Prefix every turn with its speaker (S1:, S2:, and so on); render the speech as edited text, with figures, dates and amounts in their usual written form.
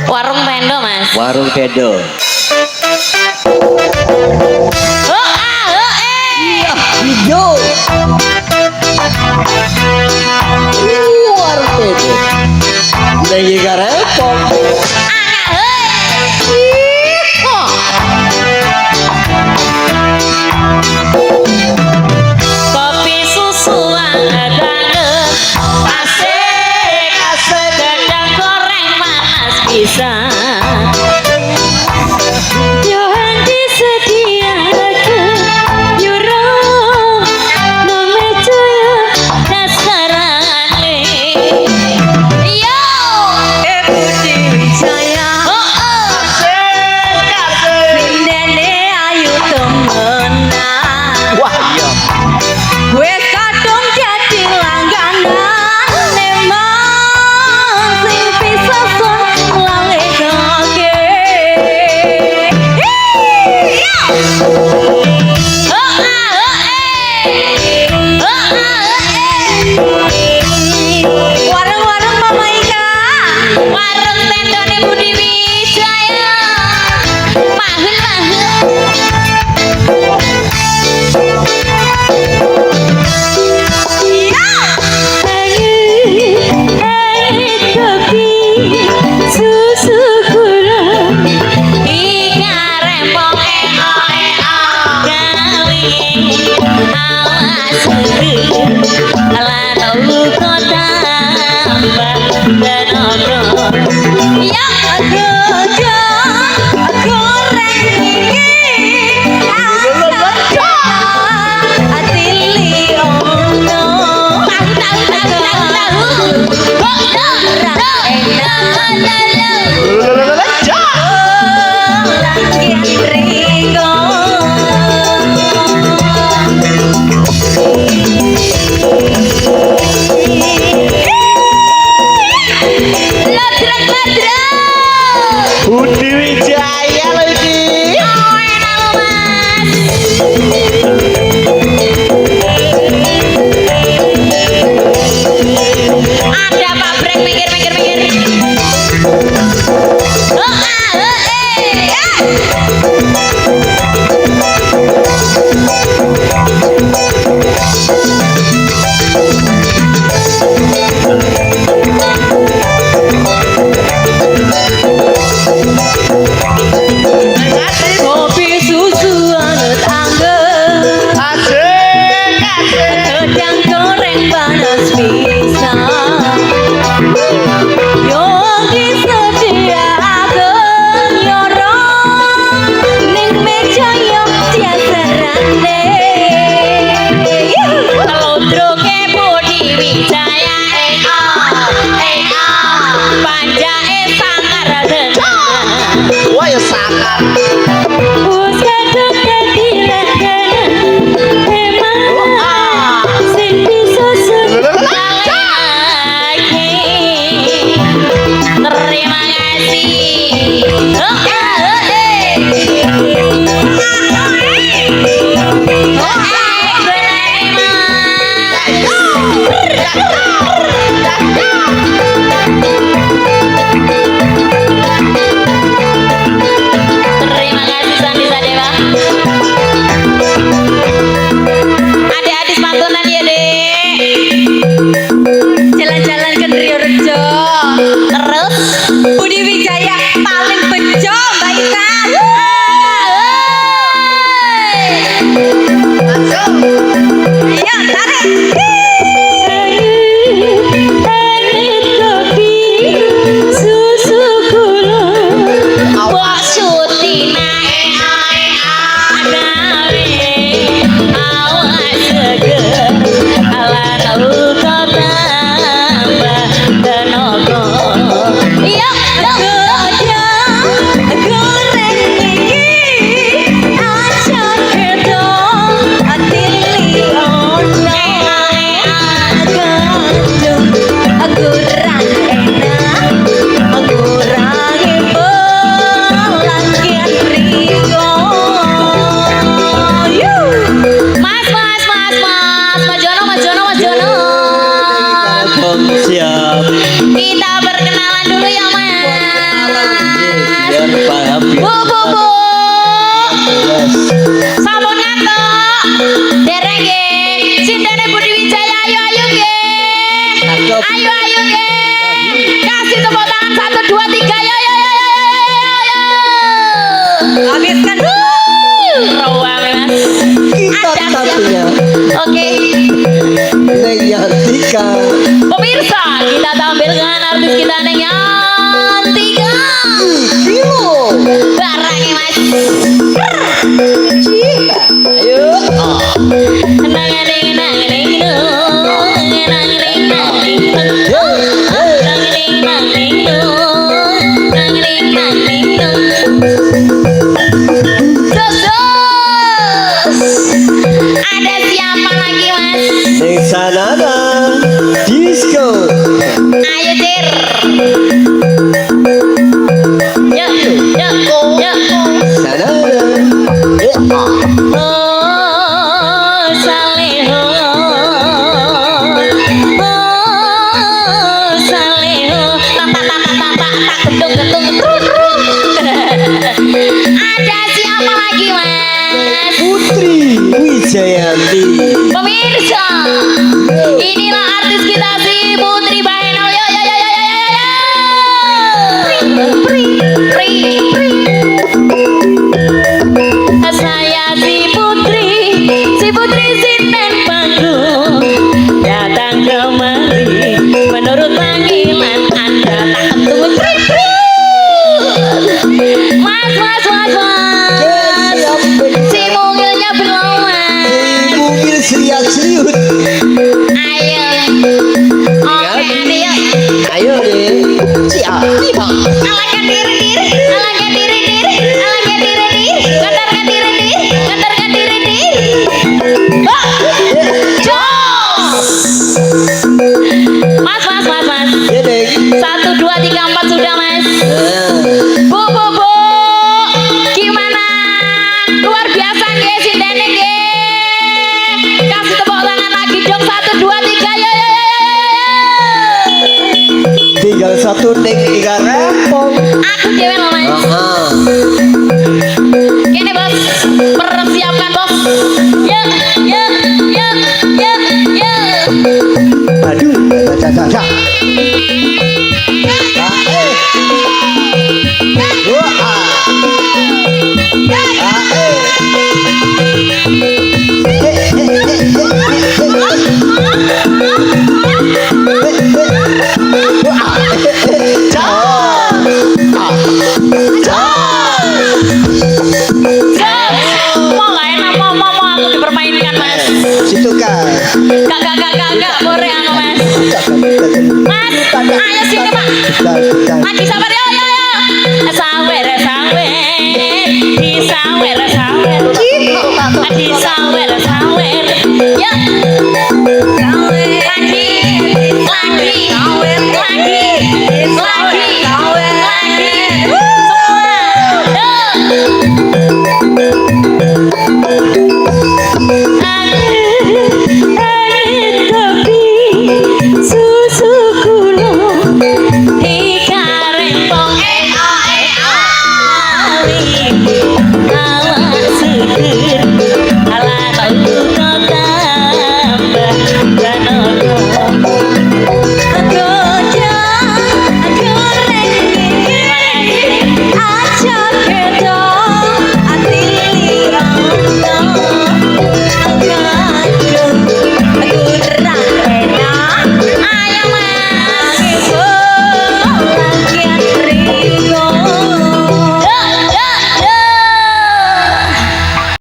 S1: Warung tenda, Mas.
S2: Warung tenda. Iya, hijau. Warung tenda. Lagi garepong.
S1: Kopi susu anget asik gedang goreng panas bisa yang disediakan yurong memecoya dasarane yo Budi Wijaya Mindene ayu temenan
S2: Wah, iya.
S1: gue kadung jadi langganan memang sing bisa son lange kake warung-warung Mama Ika warung tendone Budi Wijaya susu kurang ika rempong kali awas lan uga tambah benogo ya aja goreng iki atili ono
S2: Budi Wijaya lagi.
S1: Ada pabrik mikir. Kopi susu anget artis kita ning tiga
S2: Kilo.
S1: barangnya mas
S2: Ayo.
S1: ada siapa lagi mas?
S2: Ning sanana disco.
S1: Ayo Cir. Yuk, yuk, yuk.
S2: Sanana.
S1: Oh, Saleho. Oh, Saleho. Tak gedung-gedung trut. Ada siapa lagi, Mas?
S2: Putri Wijayanti.
S1: Pemirsa, inilah artis kita si Putri Baeno. Yo. Pri. Saya si Putri Sinten Panggung datang kemari menurut panggilan Anda tak ketemu Mas si mungilnya belum Mas
S2: Mungil serius.
S1: ayo oke adik yuk
S2: Ayo deh. Siap.
S1: alangkah diri ngantarkan diri Mas
S2: Ya deh.
S1: 1, 2, 3, 4 sudah mas Bu gimana luar biasa nggih sintene nggih kasih tepuk tangan lagi dong 1, 2, 3 yo
S2: Tinggal satu ning Ika Rempong.
S1: aku dewe loh mas gini bos persiapkan bos ya
S2: Aduh, baca.
S1: mau nggak enak mau aku dipermainkan mas
S2: Situ kan.
S1: Kak, boleh anu mas. Mas, ayo sini pak. Lagi sabar yo. Sawer. Di sawer. Di sawer. Yo. Lagi.